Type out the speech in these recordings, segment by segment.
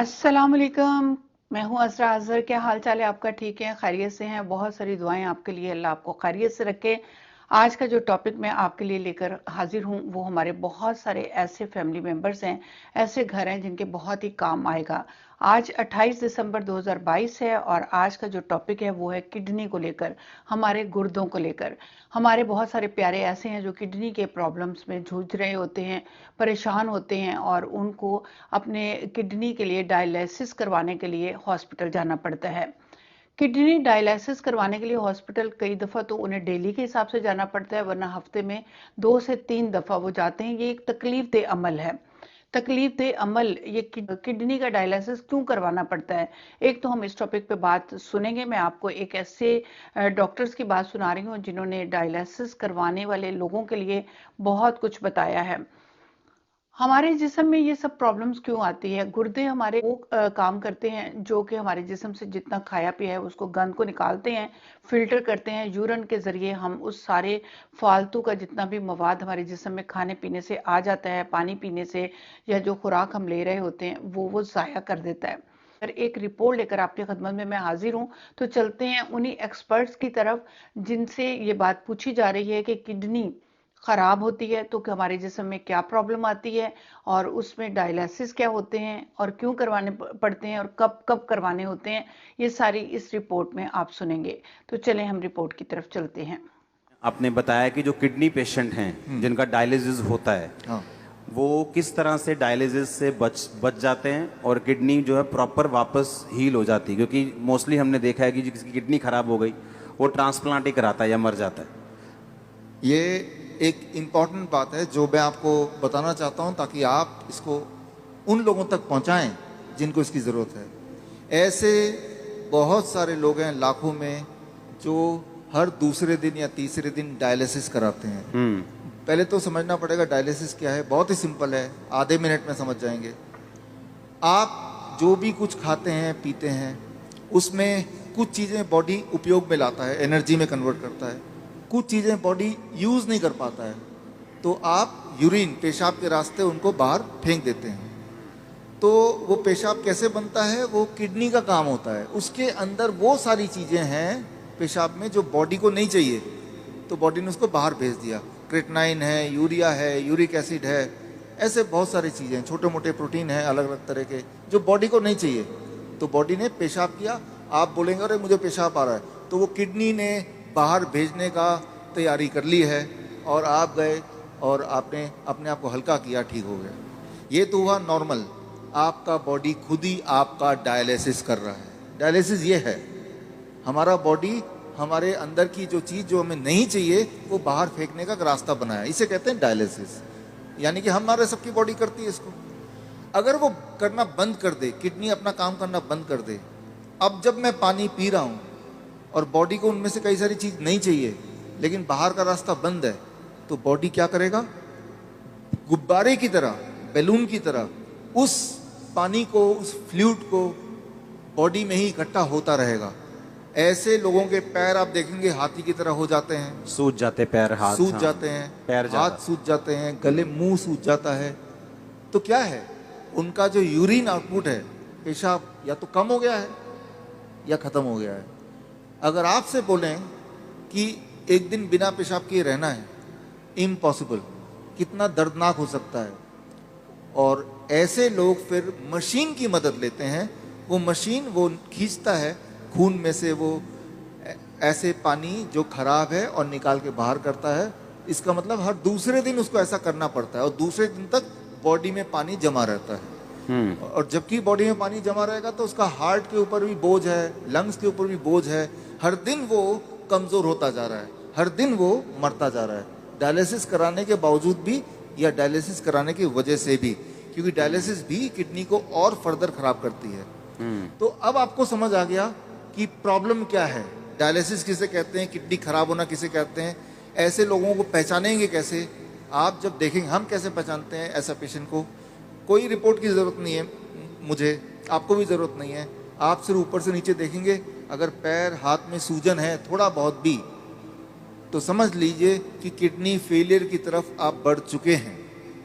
अस्सलाम वालेकुम। मैं हूँ असरा अजहर। क्या हाल चाल है आपका? ठीक है, खैरियत से हैं? बहुत सारी दुआएं आपके लिए, अल्लाह आपको खैरियत से रखे। आज का जो टॉपिक मैं आपके लिए लेकर हाजिर हूँ वो हमारे बहुत सारे ऐसे फैमिली मेंबर्स हैं, ऐसे घर हैं जिनके बहुत ही काम आएगा। आज 28 दिसंबर 2022 है और आज का जो टॉपिक है वो है किडनी को लेकर, हमारे गुर्दों को लेकर। हमारे बहुत सारे प्यारे ऐसे हैं जो किडनी के प्रॉब्लम्स में जूझ रहे होते हैं, परेशान होते हैं और उनको अपने किडनी के लिए डायलिसिस करवाने के लिए हॉस्पिटल जाना पड़ता है। किडनी डायलिसिस करवाने के लिए हॉस्पिटल कई दफ़ा तो उन्हें डेली के हिसाब से जाना पड़ता है, वरना हफ्ते में 2 से 3 दफ़ा वो जाते हैं। ये एक तकलीफ दे अमल है। तकलीफ दे अमल ये किडनी का डायलिसिस क्यों करवाना पड़ता है? एक तो हम इस टॉपिक पे बात सुनेंगे। मैं आपको एक ऐसे डॉक्टर्स की बात सुना रही हूँ जिन्होंने डायलिसिस करवाने वाले लोगों के लिए बहुत कुछ बताया है। हमारे जिस्म में ये सब प्रॉब्लम्स क्यों आती है? गुर्दे हमारे वो काम करते हैं जो कि हमारे जिस्म से जितना खाया पिया है उसको गंद को निकालते हैं, फिल्टर करते हैं। यूरिन के जरिए हम उस सारे फालतू का जितना भी मवाद हमारे जिस्म में खाने पीने से आ जाता है, पानी पीने से या जो खुराक हम ले रहे होते हैं वो ज़ाया कर देता है। अगर एक रिपोर्ट लेकर आपकी खदमत में मैं हाजिर हूँ, तो चलते हैं उन्हीं एक्सपर्ट्स की तरफ जिनसे ये बात पूछी जा रही है कि किडनी खराब होती है तो कि हमारे जिस्म में क्या प्रॉब्लम आती है और उसमें डायलिसिस क्या होते हैं और क्यों करवाने पड़ते हैं और कब कब करवाने होते हैं, ये सारी इस रिपोर्ट में आप सुनेंगे। तो चलें हम रिपोर्ट की तरफ चलते हैं। आपने बताया कि जो किडनी पेशेंट हैं जिनका डायलिसिस होता है, हाँ। वो किस तरह से डायलिसिस से बच जाते हैं और किडनी जो है प्रॉपर वापस हील हो जाती है, क्योंकि मोस्टली हमने देखा है कि जिसकी किडनी खराब हो गई वो ट्रांसप्लांट ही कराता है या मर जाता है। ये एक इम्पॉर्टेंट बात है जो मैं आपको बताना चाहता हूँ ताकि आप इसको उन लोगों तक पहुँचाएं जिनको इसकी ज़रूरत है। ऐसे बहुत सारे लोग हैं लाखों में जो हर दूसरे दिन या तीसरे दिन डायलिसिस कराते हैं। पहले तो समझना पड़ेगा डायलिसिस क्या है। बहुत ही सिंपल है, आधे मिनट में समझ जाएंगे। आप जो भी कुछ खाते हैं पीते हैं उसमें कुछ चीज़ें बॉडी उपयोग में लाता है, एनर्जी में कन्वर्ट करता है, कुछ चीज़ें बॉडी यूज़ नहीं कर पाता है, तो आप यूरिन पेशाब के रास्ते उनको बाहर फेंक देते हैं। तो वो पेशाब कैसे बनता है? वो किडनी का काम होता है। उसके अंदर वो सारी चीज़ें हैं पेशाब में जो बॉडी को नहीं चाहिए, तो बॉडी ने उसको बाहर भेज दिया। क्रेटनाइन है, यूरिया है, यूरिक एसिड है, ऐसे बहुत सारी चीज़ें हैं, छोटे मोटे प्रोटीन हैं अलग अलग तरह के जो बॉडी को नहीं चाहिए। तो बॉडी ने पेशाब किया। आप बोलेंगे अरे मुझे पेशाब आ रहा है, तो वो किडनी ने बाहर भेजने का तैयारी कर ली है और आप गए और आपने अपने आप को हल्का किया, ठीक हो गया। ये तो हुआ नॉर्मल। आपका बॉडी खुद ही आपका डायलिसिस कर रहा है। डायलिसिस ये है, हमारा बॉडी हमारे अंदर की जो चीज़ जो हमें नहीं चाहिए वो बाहर फेंकने का रास्ता बनाया, इसे कहते हैं डायलिसिस। यानी कि हमारे सबकी बॉडी करती है इसको। अगर वो करना बंद कर दे, किडनी अपना काम करना बंद कर दे, अब जब मैं पानी पी रहा हूँ और बॉडी को उनमें से कई सारी चीज़ नहीं चाहिए लेकिन बाहर का रास्ता बंद है, तो बॉडी क्या करेगा? गुब्बारे की तरह, बैलून की तरह उस पानी को, उस फ्लूइड को बॉडी में ही इकट्ठा होता रहेगा। ऐसे लोगों के पैर आप देखेंगे हाथी की तरह हो जाते हैं, सूज जाते पैर, हाथ सूज हाँ, जाते हैं, पैर हाथ सूज जाते हैं, गले मुंह सूज जाता है। तो क्या है? उनका जो यूरिन आउटपुट है, पेशाब, या तो कम हो गया है या खत्म हो गया है। अगर आपसे बोलें कि एक दिन बिना पेशाब किए रहना है, इम्पॉसिबल। कितना दर्दनाक हो सकता है। और ऐसे लोग फिर मशीन की मदद लेते हैं। वो मशीन वो खींचता है खून में से वो ऐसे पानी जो खराब है और निकाल के बाहर करता है। इसका मतलब हर दूसरे दिन उसको ऐसा करना पड़ता है और दूसरे दिन तक बॉडी में पानी जमा रहता है। और जबकि बॉडी में पानी जमा रहेगा तो उसका हार्ट के ऊपर भी बोझ है, लंग्स के ऊपर भी बोझ है। हर दिन वो कमज़ोर होता जा रहा है, हर दिन वो मरता जा रहा है, डायलिसिस कराने के बावजूद भी या डायलिसिस कराने की वजह से भी, क्योंकि डायलिसिस भी किडनी को और फर्दर खराब करती है। तो अब आपको समझ आ गया कि प्रॉब्लम क्या है, डायलिसिस किसे कहते हैं, किडनी खराब होना किसे कहते हैं। ऐसे लोगों को पहचानेंगे कैसे? आप जब देखेंगे, हम कैसे पहचानते हैं ऐसा पेशेंट को? कोई रिपोर्ट की ज़रूरत नहीं है मुझे, आपको भी ज़रूरत नहीं है। आप सिर्फ ऊपर से नीचे देखेंगे, अगर पैर हाथ में सूजन है थोड़ा बहुत भी, तो समझ लीजिए कि किडनी फेलियर की तरफ आप बढ़ चुके हैं।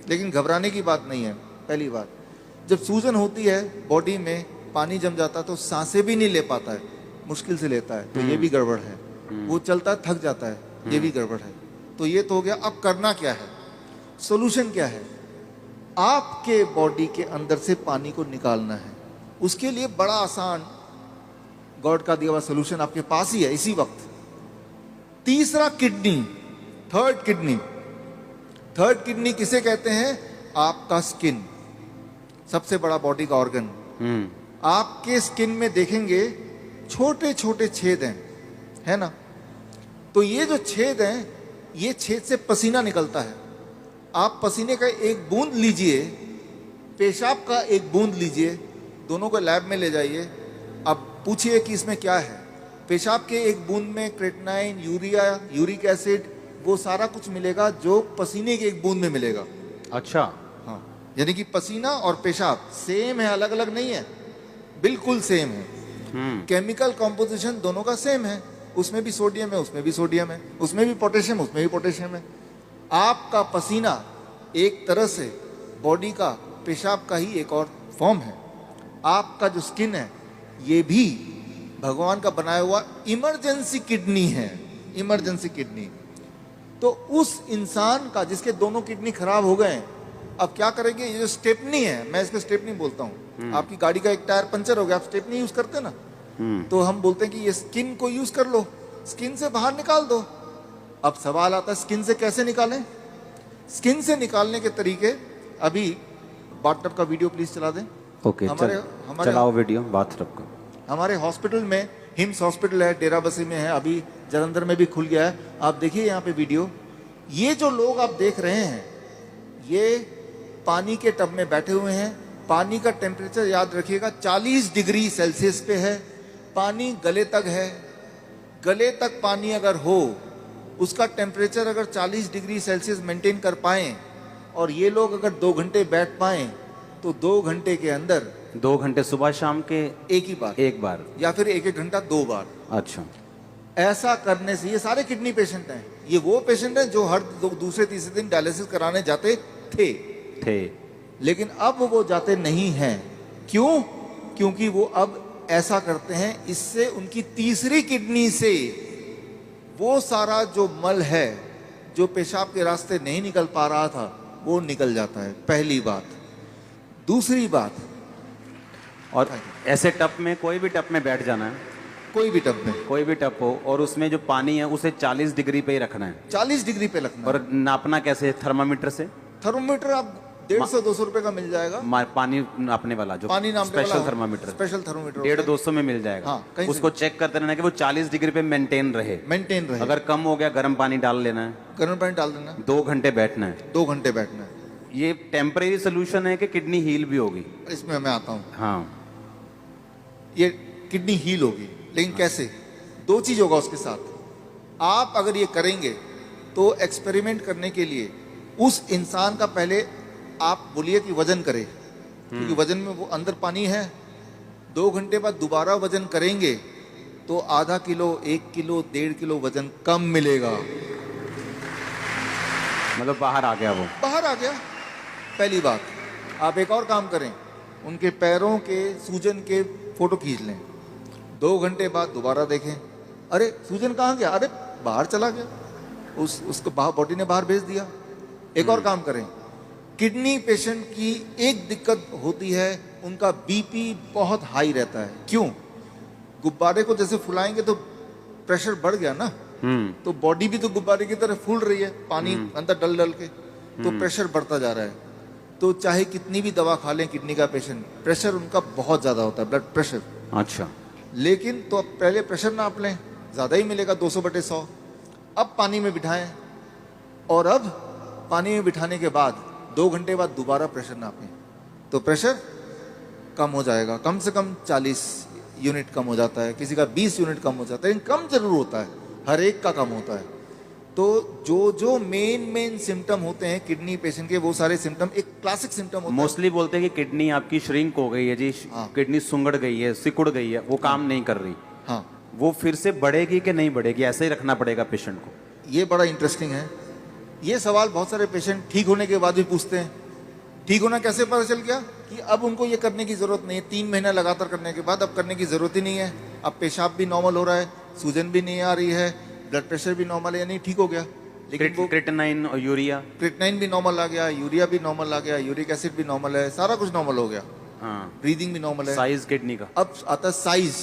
लेकिन घबराने की बात नहीं है। पहली बात, जब सूजन होती है बॉडी में, पानी जम जाता है तो सांसें भी नहीं ले पाता है, मुश्किल से लेता है, तो ये भी गड़बड़ है। वो चलता है, थक जाता है, ये भी गड़बड़ है। तो ये तो हो गया। अब करना क्या है, सोल्यूशन क्या है? आपके बॉडी के अंदर से पानी को निकालना है। उसके लिए बड़ा आसान गॉड का दिया हुआ सोल्यूशन आपके पास ही है इसी वक्त। तीसरा kidney, third kidney. Third kidney किसे कहते हैं? आपका स्किन, सबसे बड़ा बॉडी का ऑर्गन। आपके स्किन में देखेंगे छोटे छोटे छेद हैं, है ना? तो ये जो छेद हैं, ये छेद से पसीना निकलता है। आप पसीने का एक बूंद लीजिए, पेशाब का एक बूंद लीजिए, दोनों को लैब में ले जाइए। अब पूछिए कि इसमें क्या है। पेशाब के एक बूंद में क्रेटिनाइन, यूरिया, यूरिक एसिड, वो सारा कुछ मिलेगा जो पसीने के एक बूंद में मिलेगा। अच्छा। हाँ, यानी कि पसीना और पेशाब सेम है, अलग अलग नहीं है, बिल्कुल सेम है। केमिकल कॉम्पोजिशन दोनों का सेम है। उसमें भी सोडियम है, उसमें भी सोडियम है, उसमें भी पोटेशियम, उसमें भी पोटेशियम है। आपका पसीना एक तरह से बॉडी का पेशाब का ही एक और फॉर्म है। आपका जो स्किन है, ये भी भगवान का बनाया हुआ इमरजेंसी किडनी है, इमरजेंसी किडनी। तो उस इंसान का जिसके दोनों किडनी खराब हो गए, अब क्या करेंगे? ये जो स्टेपनी है, मैं इसको स्टेपनी बोलता हूँ। आपकी गाड़ी का एक टायर पंचर हो गया, आप स्टेपनी यूज करते हैं ना, तो हम बोलते हैं कि ये स्किन को यूज कर लो, स्किन से बाहर निकाल दो। अब सवाल आता है स्किन से कैसे निकालें? स्किन से निकालने के तरीके, अभी बाथटब का वीडियो प्लीज चला दें। ओके, चलाओ वीडियो बाथटब का। हमारे हॉस्पिटल में, हिम्स हॉस्पिटल है, डेराबस्सी में है, अभी जलंधर में भी खुल गया है। आप देखिए यहाँ पे वीडियो। ये जो लोग आप देख रहे हैं, ये पानी के टब में बैठे हुए हैं। पानी का टेम्परेचर याद रखिएगा 40 डिग्री सेल्सियस पे है। पानी गले तक है। गले तक पानी अगर हो, उसका टेम्परेचर अगर 40 डिग्री सेल्सियस मेंटेन कर पाएं, और ये लोग अगर 2 घंटे बैठ पाएं, तो 2 घंटे के अंदर, 2 घंटे सुबह शाम के एक बार या फिर 1-1 घंटा 2 बार। अच्छा। ऐसा करने से, ये सारे किडनी पेशेंट हैं, ये वो पेशेंट हैं जो हर दूसरे तीसरे दिन डायलिसिस कराने जाते थे, लेकिन अब वो जाते नहीं हैं। क्यों? क्योंकि वो अब ऐसा करते हैं, इससे उनकी तीसरी किडनी से वो सारा जो मल है, जो पेशाब के रास्ते नहीं निकल पा रहा था, वो निकल जाता है। पहली बात। दूसरी बात, और ऐसे टप में, कोई भी टप में बैठ जाना है, कोई भी टप में, कोई भी टप हो, और उसमें जो पानी है उसे 40 डिग्री पे ही रखना है। 40 डिग्री पे रखना। और नापना कैसे? थर्मामीटर से। थर्मोमीटर आप 150-200 रुपए का मिल जाएगा। पानी नापने वाला, जो पानी नापने वाला स्पेशल थर्मामीटर, स्पेशल थर्मोमीटर 150-200 में मिल जाएगा। हाँ, उसको चेक करते रहना कि वो 40 डिग्री पे मेंटेन रहे। अगर कम हो गया, गर्म पानी डाल लेना है, गर्म पानी डाल देना, 2 घंटे बैठना है। 2 घंटे बैठना है। ये टेम्परेरी सोल्यूशन है कि किडनी हील भी होगी? इसमें मैं आता हूँ। हाँ, ये किडनी हील होगी, लेकिन कैसे? 2 चीज होगा उसके साथ। आप अगर ये करेंगे तो एक्सपेरिमेंट करने के लिए उस इंसान का पहले आप बोलिए कि वजन करे, क्योंकि वजन में वो अंदर पानी है। 2 घंटे बाद दोबारा वजन करेंगे तो आधा किलो, 1 किलो, 1.5 किलो वजन कम मिलेगा। मतलब बाहर आ गया, वो बाहर आ गया। पहली बात। आप एक और काम करें, उनके पैरों के सूजन के फोटो खींच लें। 2 घंटे बाद दोबारा देखें, अरे सूजन कहाँ गया? अरे बाहर चला गया, उसको बॉडी ने बाहर भेज दिया। एक और काम करें, किडनी पेशेंट की एक दिक्कत होती है, उनका बीपी बहुत हाई रहता है। क्यों? गुब्बारे को जैसे फुलाएंगे तो प्रेशर बढ़ गया ना, तो बॉडी भी तो गुब्बारे की तरह फूल रही है, पानी अंदर डल डल के, तो प्रेशर बढ़ता जा रहा है। तो चाहे कितनी भी दवा खा लें किडनी का पेशेंट, प्रेशर उनका बहुत ज्यादा होता है, ब्लड प्रेशर। अच्छा। लेकिन तो अब पहले प्रेशर नाप लें, ज्यादा ही मिलेगा, 200/100। अब पानी में बिठाएं, और अब पानी में बिठाने के बाद 2 घंटे बाद दोबारा प्रेशर नापें, तो प्रेशर कम हो जाएगा। कम से कम 40 यूनिट कम हो जाता है, किसी का 20 यूनिट कम हो जाता है, लेकिन कम जरूर होता है, हर एक का कम होता है। तो जो मेन सिम्टम होते हैं किडनी पेशेंट के, वो सारे सिम्टम एक क्लासिक सिम्टम होता है। मोस्टली बोलते हैं कि किडनी आपकी श्रिंक हो गई है जी, किडनी सुंगड़ गई है, सिकुड़ गई है, वो काम नहीं कर रही। हाँ, वो फिर से बढ़ेगी कि नहीं बढ़ेगी, ऐसे ही रखना पड़ेगा पेशेंट को? ये बड़ा इंटरेस्टिंग है। ये सवाल बहुत सारे पेशेंट ठीक होने के बाद भी पूछते हैं ठीक होना कैसे पता चल गया कि अब उनको ये करने की जरूरत नहीं है। 3 महीना लगातार करने के बाद अब करने की जरूरत ही नहीं है। अब पेशाब भी नॉर्मल हो रहा है, सूजन भी नहीं आ रही है, ब्लड प्रेशर भी नॉर्मल है, यानी ठीक हो गया। लेकिन वो क्रिएटिनाइन और यूरिया, क्रिएटिनाइन भी नॉर्मल आ गया, यूरिया भी नॉर्मल आ गया, यूरिक एसिड भी नॉर्मल है, सारा कुछ नॉर्मल हो गया, हाँ, ब्रीदिंग भी नॉर्मल है। साइज किडनी का। अब आता है साइज।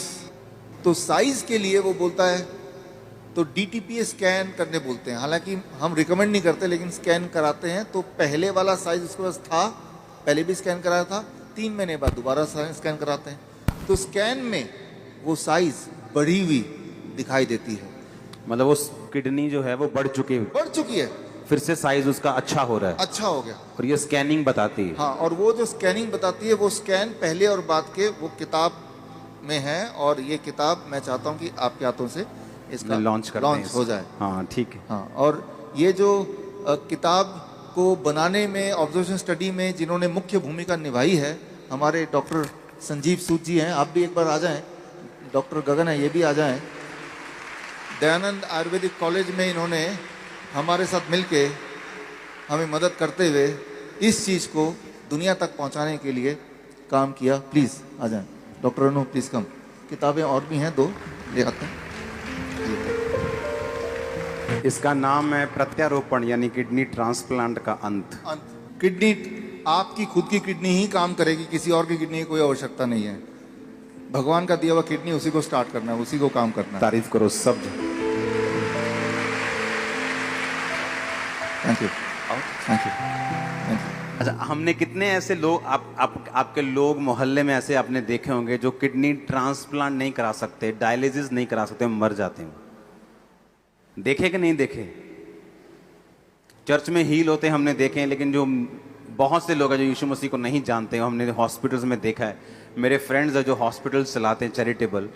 तो साइज के लिए वो बोलता है तो डीटीपीए स्कैन करने बोलते हैं। हालांकि हम रिकमेंड नहीं करते, लेकिन स्कैन कराते हैं। तो पहले वाला साइज उसके पास था, पहले भी स्कैन कराया था, 3 महीने बाद दोबारा स्कैन कराते हैं। तो स्कैन में वो साइज बढ़ी हुई दिखाई देती है, मतलब वो किडनी जो है वो बढ़ चुकी है, बढ़ चुकी है, फिर से साइज उसका अच्छा हो रहा है, अच्छा हो गया। और ये स्कैनिंग बताती है। हाँ, और वो जो स्कैनिंग बताती है, वो स्कैन पहले और बाद के वो किताब में है। और ये किताब मैं चाहता हूँ कि आपके हाथों से इसका लॉन्च हो जाए। हाँ ठीक है। हाँ, और ये जो किताब को बनाने में, ऑब्जर्वेशन स्टडी में जिन्होंने मुख्य भूमिका निभाई है, हमारे डॉक्टर संजीव सूद जी हैं। आप भी एक बार आ जाएं। डॉक्टर गगन है, ये भी आ जाएं। दयानंद आयुर्वेदिक कॉलेज में इन्होंने हमारे साथ मिलके हमें मदद करते हुए इस चीज़ को दुनिया तक पहुंचाने के लिए काम किया। प्लीज़ आ जाएं। डॉक्टर अनु, प्लीज़ कम। किताबें और भी हैं, 2 ले आते हैं। इसका नाम है प्रत्यारोपण, यानी किडनी ट्रांसप्लांट का अंत। किडनी, आपकी खुद की किडनी ही काम करेगी, किसी और की किडनी की कोई आवश्यकता नहीं है। भगवान का दिया हुआ किडनी, उसी को स्टार्ट करना है, उसी को काम करना है। तारीफ करो सब। Thank you, thank you, thank you. अच्छा, हमने कितने ऐसे लोग आपके लोग मोहल्ले में ऐसे आपने देखे होंगे जो किडनी ट्रांसप्लांट नहीं करा सकते, डायलिसिस नहीं करा सकते, मर जाते हैं। देखे कि नहीं देखे? चर्च में हील होते हमने देखे हैं, लेकिन जो बहुत से लोग हैं जो यीशु मसीह को नहीं जानते, हमने हॉस्पिटल्स में देखा है। मेरे फ्रेंड्स हैं जो हॉस्पिटल चलाते हैं चैरिटेबल,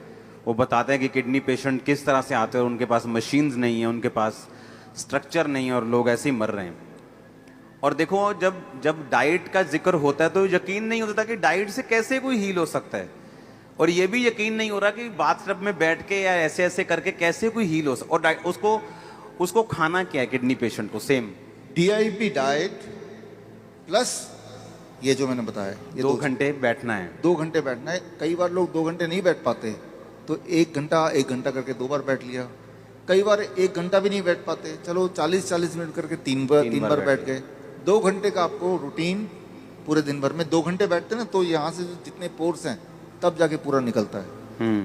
वो बताते हैं कि किडनी पेशेंट किस तरह से आते हैं और उनके पास मशीन्स नहीं है, उनके पास स्ट्रक्चर नहीं है, और लोग ऐसे ही मर रहे हैं। और देखो, जब डाइट का जिक्र होता है तो यकीन नहीं होता कि डाइट से कैसे कोई हील हो सकता है, और ये भी यकीन नहीं हो रहा कि बाथटब में बैठ के या ऐसे ऐसे करके कैसे कोई हील हो सकता। और उसको खाना क्या है किडनी पेशेंट को? सेम DIP डाइट प्लस ये जो मैंने बताया, ये 2 घंटे बैठना है। 2 घंटे बैठना है। कई बार लोग 2 घंटे नहीं बैठ पाते, तो 1 घंटा करके 2 बार बैठ लिया। कई बार 1 घंटा भी नहीं बैठ पाते, चलो 40 मिनट करके 3 बार बैठ गए। 2 घंटे का आपको रूटीन पूरे दिन भर में 2 घंटे बैठते ना, तो यहाँ से जितने पोर्स हैं तब जाके पूरा निकलता है।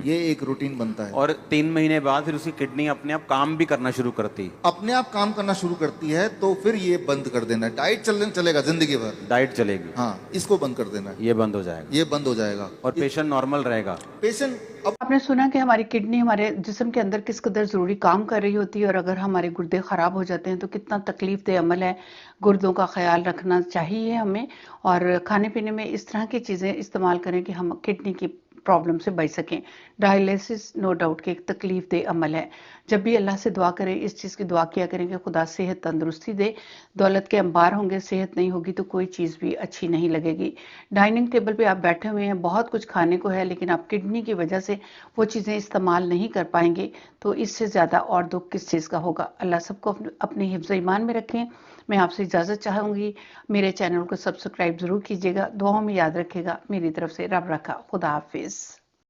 ये एक रूटीन बनता है। और 3 महीने बाद फिर उसकी किडनी अपने आप काम भी करना शुरू करती है। अपने आप काम करना शुरू करती है, तो फिर ये बंद कर देना है। डाइट चलेगा जिंदगी भर, डाइट चलेगी। हाँ, इसको बंद कर देना है। ये बंद हो जाएगा, ये बंद हो जाएगा, और पेशेंट नॉर्मल रहेगा। पेशेंट अब आपने सुना कि हमारी किडनी हमारे जिस्म के अंदर किस कदर ज़रूरी काम कर रही होती है, और अगर हमारे गुर्दे ख़राब हो जाते हैं तो कितना तकलीफ दह अमल है। गुर्दों का ख्याल रखना चाहिए हमें, और खाने पीने में इस तरह की चीज़ें इस्तेमाल करें कि हम किडनी की प्रॉब्लम से बच सकें। डायलिसिस नो डाउट कि एक तकलीफ दे अमल है। जब भी अल्लाह से दुआ करें, इस चीज़ की दुआ किया करें कि खुदा सेहत तंदुरुस्ती दे। दौलत के अंबार होंगे, सेहत नहीं होगी तो कोई चीज़ भी अच्छी नहीं लगेगी। डाइनिंग टेबल पे आप बैठे हुए हैं, बहुत कुछ खाने को है, लेकिन आप किडनी की वजह से वो चीज़ें इस्तेमाल नहीं कर पाएंगे, तो इससे ज़्यादा और दुख किस चीज़ का होगा। अल्लाह सबको अपने हिफ्ज़ ईमान में रखें। मैं आपसे इजाज़त चाहूँगी। मेरे चैनल को सब्सक्राइब ज़रूर कीजिएगा। दुआओं में याद रखिएगा। मेरी तरफ से रब रखा। खुदा हाफिज़।